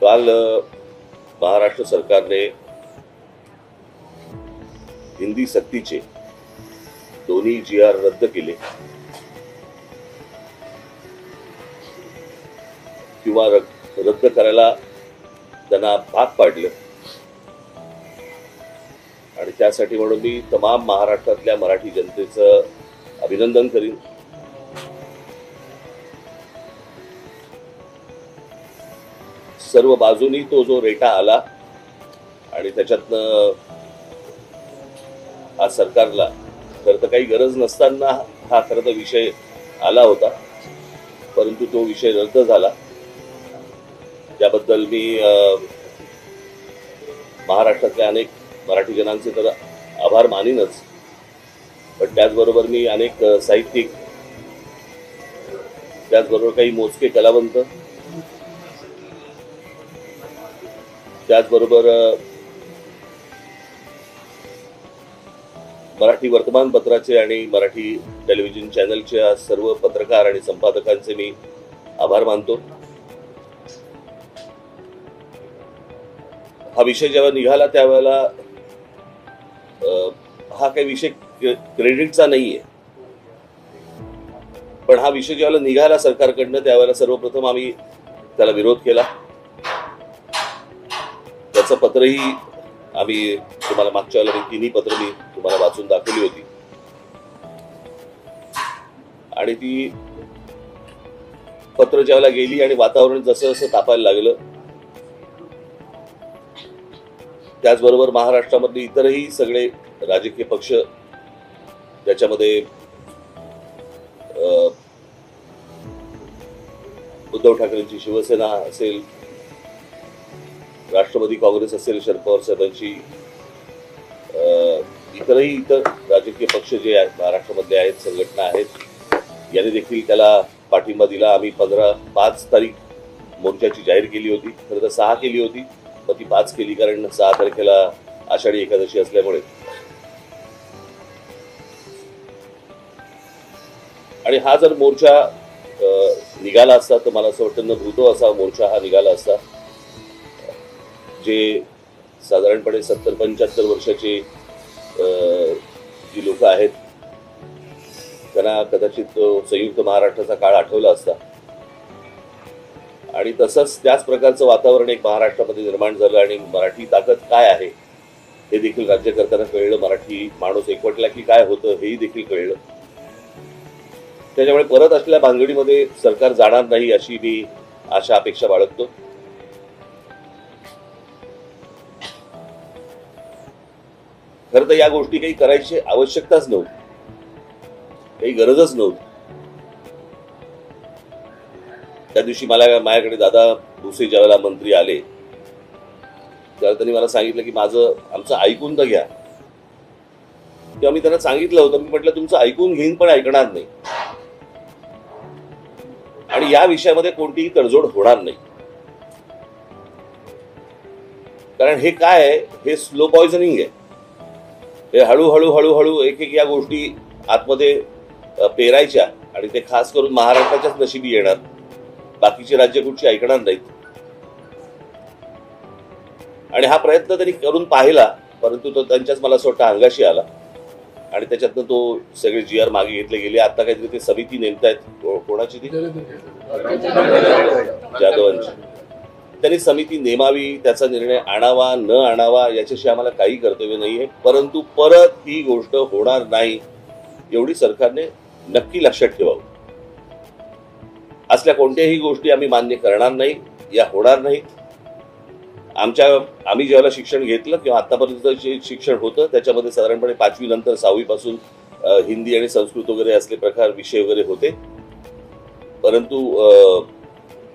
काल महाराष्ट्र सरकारने हिंदी सक्तीचे दोन्ही GR रद्द केले किंवा रद्द करायला त्यांना भाग पाडलं आणि त्यासाठी म्हणून मी तमाम महाराष्ट्रातल्या मराठी जनतेचं अभिनंदन करीन। सर्व बाजूनी तो जो रेटा आला आणि त्याच्यातनं हा सरकारला खरं तर काही गरज नसताना हा खरं तर विषय आला होता, परंतु तो विषय रद्द झाला। त्याबद्दल मी महाराष्ट्रातल्या अनेक मराठी जनांचे तर आभार मानीनच, पण त्याचबरोबर मी अनेक साहित्यिक, त्याचबरोबर काही मोजके कलावंत, त्याचबरोबर मराठी वर्तमानपत्राचे आणि मराठी टेलिव्हिजन चॅनलच्या सर्व पत्रकार आणि संपादकांचे मी आभार मानतो। हा विषय जेव्हा निघाला त्यावेळेला हा काही विषय क्रेडिटचा नाहीये, पण हा विषय जेव्हा निघाला सरकारकडनं त्यावेळेला सर्वप्रथम आम्ही त्याला विरोध केला। त्याचं पत्रही आम्ही तुम्हाला मागच्या वेळेला तिन्ही पत्र मी तुम्हाला वाचून दाखवली होती आणि ती पत्र ज्यावेळेला गेली आणि वातावरण जसं जसं तापायला लागलं, त्याचबरोबर महाराष्ट्रामधले इतरही सगळे राजकीय पक्ष, त्याच्यामध्ये उद्धव ठाकरेंची शिवसेना असेल, राष्ट्रवादी काँग्रेस असेल, शरद पवार साहेबांची इतर राजकीय पक्ष जे आहेत महाराष्ट्रामधले आहेत, संघटना आहेत, यांनी देखील त्याला पाठिंबा दिला। आम्ही 5 तारीख मोर्चाची जाहीर केली होती, खरं तर 6 केली होती, पण ती 5 केली कारण 6 तारखेला आषाढी एकादशी असल्यामुळे। आणि हा जर मोर्चा निघाला असता तर मला असं वाटतं न भूतो असा मोर्चा हा निघाला असता। जे साधारणपणे 70-75 वर्षाचे जी लोक आहेत त्यांना कदाचित संयुक्त महाराष्ट्राचा काळ आठवला असता आणि तसंच त्याच प्रकारचं वातावरण एक महाराष्ट्रामध्ये निर्माण झालं आणि मराठी ताकद काय आहे हे देखील राज्यकर्त्यांना कळलं, मराठी माणूस एकवटला की काय होतं हेही देखील कळलं। त्याच्यामुळे परत असलेल्या भानगडीमध्ये सरकार जाणार नाही अशी मी आशा अपेक्षा बाळगतो। खरं तर या गोष्टी काही करायची आवश्यकताच नव्हती, काही गरजच नव्हती। त्या दिवशी माझ्याकडे दादा भुसे ज्यावेळेला मंत्री आले त्यावेळेला त्यांनी मला सांगितलं की आमचं ऐकून तर घ्या। तेव्हा मी त्यांना सांगितलं होतं, मी म्हटलं तुमचं ऐकून घेईन पण ऐकणार नाही आणि या विषयामध्ये कोणतीही तडजोड होणार नाही, कारण हे काय आहे, हे स्लो पॉइझनिंग आहे। हे हळूहळू एक या गोष्टी आतमध्ये पेरायच्या आणि ते खास करून महाराष्ट्राच्याच नशिबी येणार, बाकीची राज्य कुठची ऐकणार नाहीत। आणि हा प्रयत्न त्यांनी करून पाहिला, परंतु तो त्यांच्याच मला असं वाटतं अंगाशी आला आणि त्याच्यातनं तो सगळे GR मागे घेतले गेले। आता काहीतरी ते समिती नेमतायत, कोणाची ती जाधवांची, त्यांनी समिती नेमावी, त्याचा निर्णय आणावा न आणावा याच्याशी आम्हाला काही कर्तव्य नाहीये, परंतु परत ही गोष्ट होणार नाही एवढी सरकारने नक्की लक्षात ठेवावं। असल्या कोणत्याही गोष्टी आम्ही मान्य करणार नाही, या होणार नाहीत। आम्ही ज्यावेळेला शिक्षण घेतलं किंवा आतापर्यंत जे शिक्षण होतं त्याच्यामध्ये साधारणपणे 5वी नंतर 6वी पासून हिंदी आणि संस्कृत वगैरे असले प्रकार विषय वगैरे होते, परंतु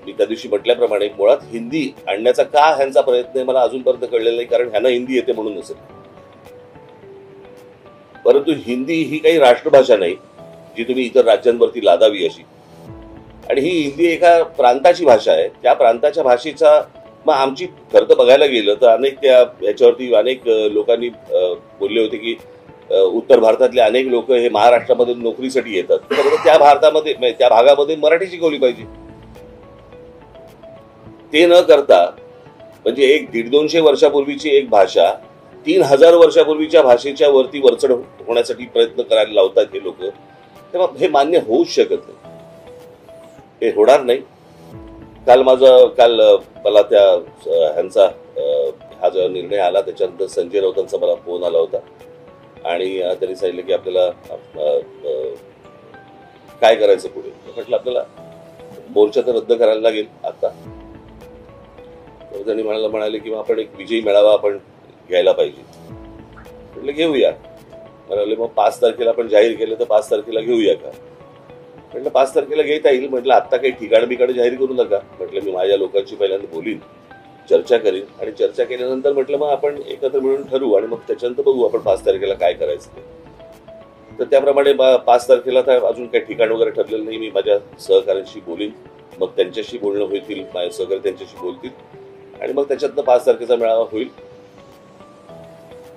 मी त्या दिवशी म्हटल्याप्रमाणे मुळात हिंदी आणण्याचा का ह्यांचा प्रयत्न आहे मला अजूनपर्यंत कळलेला नाही, कारण ह्यांना हिंदी येते म्हणून नसेल, परंतु हिंदी ही काही राष्ट्रभाषा नाही जी तुम्ही इतर राज्यांवरती लादावी अशी। आणि ही हिंदी एका प्रांताची भाषा आहे, त्या प्रांताच्या भाषेचा मग आमची खरं तर बघायला गेलं तर अनेक याच्यावरती अनेक लोकांनी बोलले होते की उत्तर भारतातले अनेक लोक हे महाराष्ट्रामध्ये नोकरीसाठी येतात, तर त्या भागामध्ये मराठी शिकवली पाहिजे। ते न करता म्हणजे एक 150-200 वर्षापूर्वीची एक भाषा 3000 वर्षापूर्वीच्या भाषेच्या वरती वरचढ होण्यासाठी प्रयत्न करायला लावतात हे लोक, तेव्हा हे मान्य होऊच शकत नाही, हे होणार नाही. काल मला त्या ह्यांचा हा जो निर्णय आला त्याच्यानंतर संजय राऊतांचा मला फोन आला होता आणि त्यांनी सांगितलं की आपल्याला काय करायचं पुढे. म्हटलं आपल्याला मोर्चा तर रद्द करायला लागेल आता. तर त्यांनी म्हणाले की आपण एक विजयी मेळावा आपण घ्यायला पाहिजे. म्हटलं घेऊया. म्हणाले मग 5 तारखेला आपण जाहीर केलं तर 5 तारखेला घेऊया का. म्हटलं 5 तारखेला घेता येईल. म्हटलं आता काही ठिकाण बिकाण जाहीर करू नका. म्हटलं मी माझ्या लोकांशी पहिल्यांदा बोलीन, चर्चा करीन आणि चर्चा केल्यानंतर म्हटलं मग आपण एकत्र मिळून ठरवू आणि मग त्याच्यानंतर बघू आपण 5 तारखेला काय करायचं ते. तर त्याप्रमाणे 5 तारखेला तर अजून काही ठिकाण वगैरे ठरलेलं नाही. मी माझ्या सहकाऱ्यांशी बोलीन, मग त्यांच्याशी बोलणं होईल, माझे सहकारी त्यांच्याशी बोलतील आणि मग त्याच्यातनं 5 तारखेचा मेळावा होईल.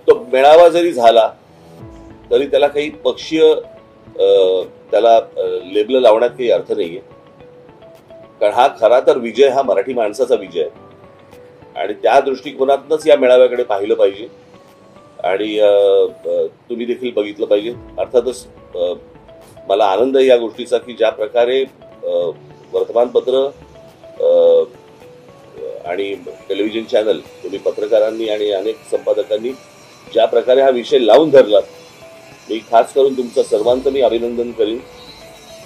तो मेळावा जरी झाला तरी त्याला काही पक्षीय त्याला लेबल लावण्यात काही अर्थ नाहीये, कारण हा खरा तर विजय हा मराठी माणसाचा विजय आहे आणि त्या दृष्टिकोनातूनच या मेळाव्याकडे पाहिलं पाहिजे आणि तुम्ही देखील बघितलं पाहिजे. अर्थातच मला आनंद आहे या गोष्टीचा की ज्या प्रकारे वर्तमानपत्र आणि टेलिव्हिजन चॅनल, तुम्ही पत्रकारांनी आणि अनेक संपादकांनी ज्या प्रकारे हा विषय लावून धरला, मी खास करून तुमचं सर्वांचं मी अभिनंदन करीन.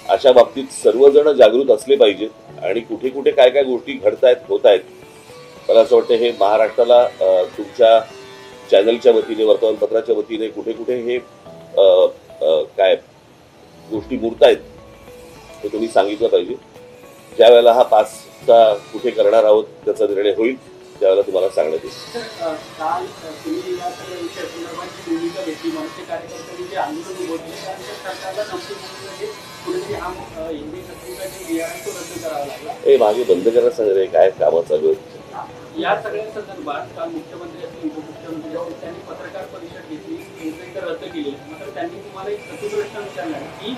अशा बाबतीत सर्वजण जागृत असले पाहिजेत आणि कुठे कुठे काय काय गोष्टी घडतायत, होत आहेत. मला असं वाटतं हे महाराष्ट्राला तुमच्या चॅनलच्या वतीने, वर्तमानपत्राच्या वतीने कुठे कुठे हे काय गोष्टी मुरतायत हे तुम्ही सांगितलं पाहिजे. ज्या वेळेला हा 5चा कुठे करणार आहोत त्याचा निर्णय होईल त्यावेळेला तुम्हाला सांगण्यात येईल. काल तुम्ही या सगळ्या विषयासंदर्भात भूमिका घेतली, मनसे कार्यकर्त्यांनी जे आंदोलन उभवले त्यानंतर सरकारला नमते कुठेतरी हा हिंदी सक्तीचा जे DRI तो रद्द करावा लागला. हे मागे बंद करायला सांगितलं, काय कामं चालू आहेत. या सगळ्या संदर्भात काल मुख्यमंत्री असतील, उपमुख्यमंत्री असतील, त्यांनी पत्रकार परिषद घेतली, मुंबईकर रद्द केली. मात्र त्यांनी तुम्हाला एक प्रश्न विचारला की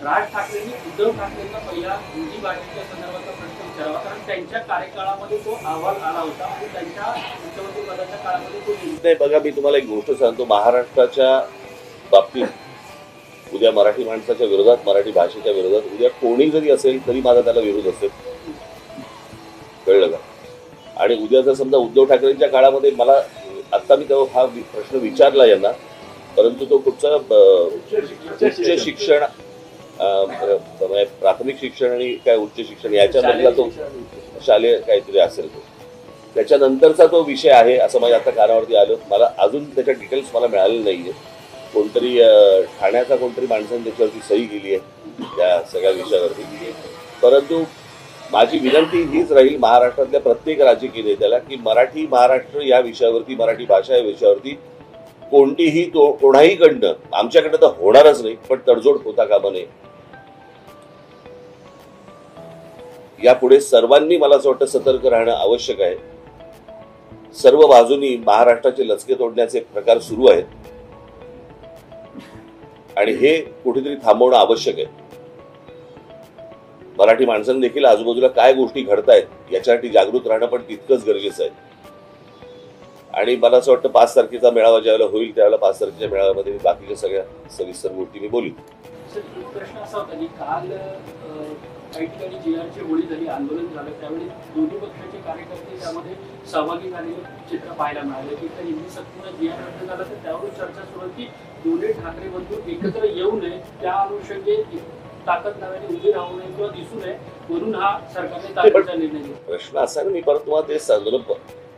राज ठाकरेंनी उद्धव ठाकरेंना पहिला हिंदी भाषेच्या संदर्भाचा प्रश्न विचारावा, कारण त्यांच्या कार्यकाळामध्ये तो अहवाल आला होता आणि त्यांच्या मुख्यमंत्री पदाच्या काळामध्ये तो नाही. बघा, मी तुम्हाला एक गोष्ट सांगतो, महाराष्ट्राच्या बाबतीत उद्या मराठी माणसाच्या विरोधात, मराठी भाषेच्या विरोधात उद्या कोणी जरी असेल तरी माझा त्याला विरोध असेल, कळलं का. आणि उद्या जर समजा उद्धव ठाकरेंच्या काळामध्ये मला आता मी तेव्हा हा प्रश्न विचारला यांना, परंतु तो कुठचा उच्च शिक्षण, प्राथमिक शिक्षण आणि काय उच्च शिक्षण याच्यामधला तो शालेय काहीतरी असेल, तो त्याच्यानंतरचा तो विषय आहे असं माझ्या आता कानावरती आलं. मला अजून त्याच्या डिटेल्स मला मिळालेलं नाहीये. कोणतरी ठाण्याचा कोणतरी माणसाने त्याच्यावरती सही केली आहे त्या सगळ्या विषयावरती. परंतु माझी विनंती हीच राहील महाराष्ट्रातल्या प्रत्येक राजकीय नेत्याला की मराठी महाराष्ट्र या विषयावरती, मराठी भाषा या विषयावरती कोणतीही कोणाही कडनं, आमच्याकडनं तर होणारच नाही, पण तडजोड होता कामा नये. यापुढे सर्वांनी मला असं वाटतं सतर्क राहणं आवश्यक आहे. सर्व बाजूनी महाराष्ट्राचे लचके तोडण्याचे प्रकार सुरू आहेत आणि हे कुठेतरी थांबवणं आवश्यक आहे. मराठी माणसांनी देखील आजूबाजूला काय गोष्टी घडतायत याच्यासाठी जागृत राहणं पण तितकंच गरजेचं आहे. आणि मला असं वाटतं 5 तारखेचा मेळावा ज्यावेळेला होईल त्यावेळेला 5 तारखेच्या मेळाव्यामध्ये मी बाकीच्या सगळ्या सविस्तर गोष्टी मी बोलीन. प्रश्न असा होता की काल काही ठिकाणी जीआरची होळी झाली, आंदोलन झालं, त्यावेळी दोन्ही पक्षाचे कार्यकर्ते त्यामध्ये सहभागी झालेले चित्र पाहायला मिळाले की हिंदी सक्तीनं जीआर रद्द झाला, तर त्यावर चर्चा सुरू की दोन्ही ठाकरे बंधू एकत्र येऊ नये, त्या अनुषंगे ताकद नव्याने उभी राहू नये किंवा दिसू नये म्हणून हा सरकारने ताकदीचा निर्णय घेतला. प्रश्न असा ना, मी परत तुम्हाला तेच सांगतो,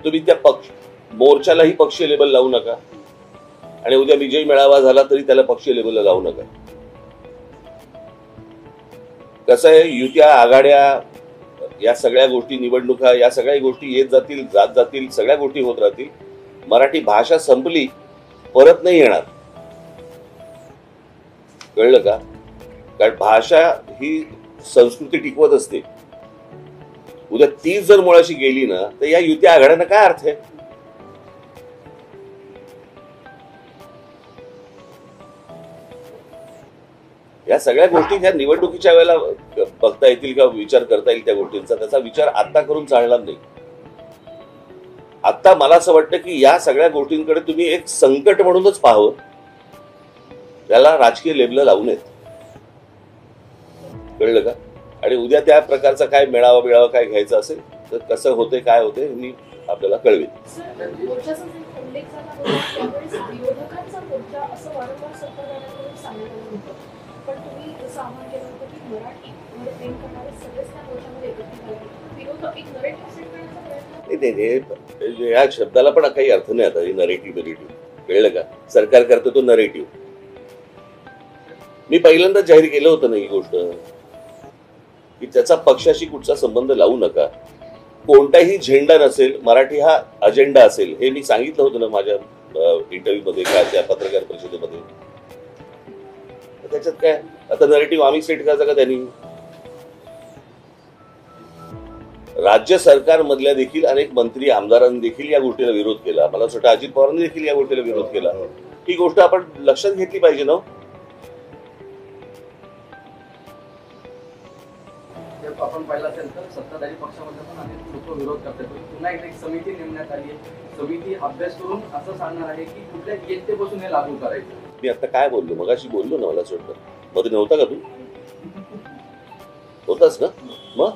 तुम्ही त्या मोर्चालाही पक्षीय लेबल लावू नका आणि उद्या विजयी मेळावा झाला तरी त्याला पक्षीय लेबल लावू नका. कसं आहे, युत्या, आघाड्या, या सगळ्या गोष्टी, निवडणुका, या सगळ्या गोष्टी येत जातील, जात जातील, सगळ्या गोष्टी होत राहतील. मराठी भाषा संपली, परत नाही येणार, कळलं का. कारण भाषा ही संस्कृती टिकवत असते. उद्या तीच जर मुळाशी गेली ना तर या युत्या आघाड्यांना काय अर्थ आहे. या सगळ्या गोष्टी ह्या निवडणुकीच्या वेळेला बघता येतील का, विचार करता येईल त्या गोष्टींचा. त्याचा विचार आता करून चालणार नाही. आता मला असं वाटतं की या सगळ्या गोष्टींकडे तुम्ही एक संकट म्हणूनच पाहावं, त्याला राजकीय लेबल लावू नयेत. कळलं का? आणि उद्या त्या प्रकारचा काय मेळावा काय घ्यायचा असेल तर कसं होते काय होते मी आपल्याला कळवेन. या शब्दाला पण काही अर्थ नाही आता. नरेटिव्ह कळलं का? सरकार करतो तो नरेटिव्ह. मी पहिल्यांदा जाहीर केलं होतं ना ही गोष्ट की त्याचा पक्षाशी कुठचा संबंध लावू नका. कोणताही झेंडा नसेल, मराठी हा अजेंडा असेल, हे मी सांगितलं होतं ना माझ्या इंटरव्ह्यू मध्ये का त्या पत्रकार परिषदेमध्ये. त्याच्यात काय आता नरेटिव्ह आम्ही सेट करायचा का त्यांनी? राज्य सरकारमधल्या देखील अनेक मंत्री आमदारांनी देखील या गोष्टीला विरोध केला. मला असं वाटतं अजित पवारांनी देखील या गोष्टीला विरोध केला. ही गोष्ट आपण लक्षात घेतली पाहिजे ना. आपण पाहिलं असेल तर सत्ताधारी पक्षामध्ये पण अनेक लोक विरोध करतात. पुन्हा एकदा एक समिती नेमण्यात आली आहे. समिती अभ्यास करून असं सांगणार आहे की कुठल्या इयत्तेपासून हे लागू करायचं. मी आता काय बोललो, मगाशी बोललो ना, मला असं वाटतं मध्ये नव्हता का तू? होताच ना. मग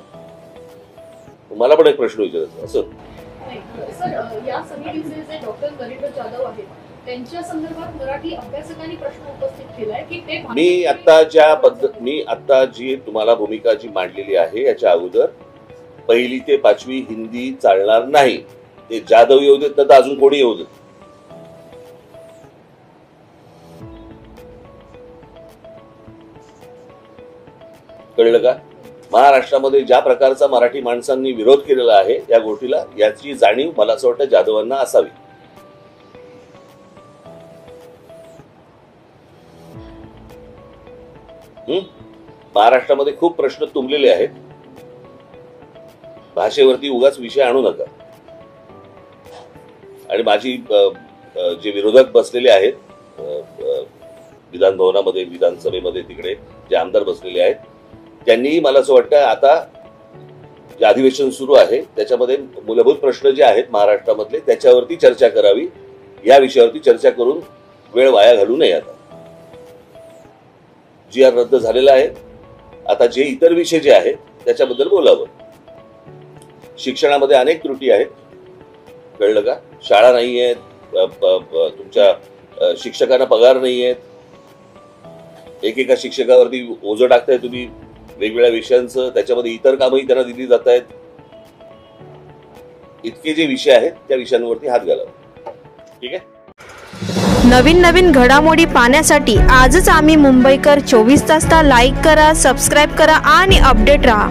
मला पण एक प्रश्न विचारायचा असं. सर, या समितीचे जे डॉक्टर नरेंद्र जाधव आहेत त्यांच्या संदर्भात मराठी अभ्यासकांनी प्रश्न उपस्थित केलाय की ते मी आता जी तुम्हाला भूमिका जी मांडलेली आहे याच्या अगोदर 1ली ते 5वी हिंदी चालणार नाही. ते जाधव येऊ देत तर अजून कोणी येऊ देत. कळलं का? महाराष्ट्रामध्ये ज्या प्रकारचा मराठी माणसांनी विरोध केलेला आहे या गोष्टीला, याची जाणीव मला असं वाटतं जाधवांना असावी. महाराष्ट्रामध्ये खूप प्रश्न तुंबलेले आहेत. भाषेवरती उगाच विषय आणू नका. आणि माझी जे विरोधक बसलेले आहेत विधान भवनामध्ये, विधानसभेमध्ये, तिकडे जे आमदार बसलेले आहेत, त्यांनी मला असं वाटतं आता जे अधिवेशन सुरू आहे त्याच्यामध्ये मूलभूत प्रश्न जे आहेत महाराष्ट्रामधले त्याच्यावरती चर्चा करावी. या विषयावरती चर्चा करून वेळ वाया घालू नये. आता GR रद्द झालेला आहे. आता जे इतर विषय जे आहेत त्याच्याबद्दल बोलावं. शिक्षणामध्ये अनेक त्रुटी आहेत. कळलं का? शाळा नाही आहेत, तुमच्या शिक्षकांना पगार नाही आहेत, एकेका शिक्षकावरती ओझं टाकताय तुम्ही वेगवेगळ्या विषयांचं, त्याच्यामध्ये इतर कामही त्यांना दिली जात आहेत. इतके जे विषय आहेत त्या विषयांवरती हात घालावा. ठीक आहे. नवीन घडामोडी पाहण्यासाठी आजच आम्ही मुंबईकर 24 तासला लाईक करा, सबस्क्राईब करा आणि अपडेट रहा.